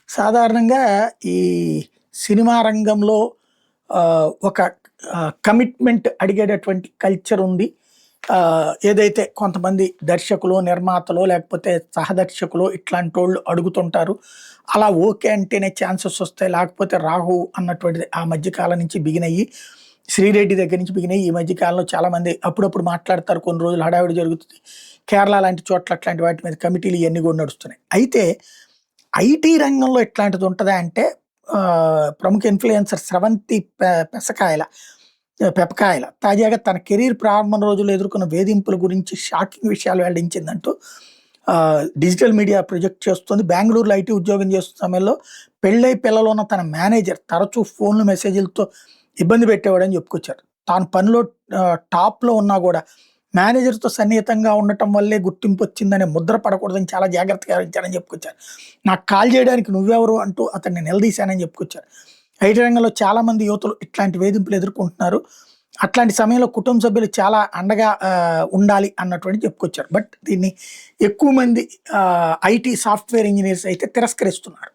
సాధారణంగా ఈ సినిమా రంగంలో ఒక కమిట్మెంట్ అడిగేటటువంటి కల్చర్ ఉంది. ఏదైతే కొంతమంది దర్శకులు, నిర్మాతలు లేకపోతే సహదర్శకులు ఇట్లాంటోళ్ళు అడుగుతుంటారు. అలా ఓకే అంటేనే ఛాన్సెస్ వస్తాయి. లేకపోతే రాహు అన్నటువంటిది ఆ మధ్య కాలం నుంచి బిగినయ్యి, శ్రీరెడ్డి దగ్గర నుంచి బిగినయ్యి ఈ మధ్య కాలంలో చాలామంది అప్పుడప్పుడు మాట్లాడతారు. కొన్ని రోజులు హడావిడి జరుగుతుంది. కేరళ లాంటి చోట్ల అట్లాంటి వాటి మీద కమిటీలు ఇవన్నీ కూడా నడుస్తున్నాయి. అయితే ఐటీ రంగంలో ఎట్లాంటిది ఉంటదా అంటే ప్రముఖ ఇన్‌ఫ్లుయెన్సర్ స్రవంతి పెపకాయల తాజాగా తన కెరీర్ ప్రారంభం రోజుల్లో ఎదుర్కొన్న వేధింపుల గురించి షాకింగ్ విషయాలు వెల్లడించిందంటూ డిజిటల్ మీడియా ప్రొజెక్ట్ చేస్తుంది. బెంగుళూరులో ఐటీ ఉద్యోగం చేస్తున్న సమయంలో పెళ్ళై పిల్లలు ఉన్న తన మేనేజర్ తరచూ ఫోన్లు, మెసేజ్‌లతో ఇబ్బంది పెట్టేవాడని చెప్పుకొచ్చారు. తాను పనిలో టాప్‌లో ఉన్నా కూడా మేనేజర్‌తో సన్నిహితంగా ఉండటం వల్లే గుర్తింపు వచ్చిందనే ముద్ర పడకూడదని చాలా జాగ్రత్తగా వ్యవహరించారని చెప్పుకొచ్చారు. నాకు కాల్ చేయడానికి నువ్వెవరు అంటూ అతన్ని నిలదీశానని చెప్పుకొచ్చారు. ఐటీ రంగంలో చాలామంది యువతులు ఇట్లాంటి వేధింపులు ఎదుర్కొంటున్నారు. అట్లాంటి సమయంలో కుటుంబ సభ్యులు చాలా అండగా ఉండాలి అన్నటువంటి చెప్పుకొచ్చారు. బట్ దీన్ని ఎక్కువ మంది ఐటీ సాఫ్ట్‌వేర్ ఇంజినీర్స్ అయితే తిరస్కరిస్తున్నారు.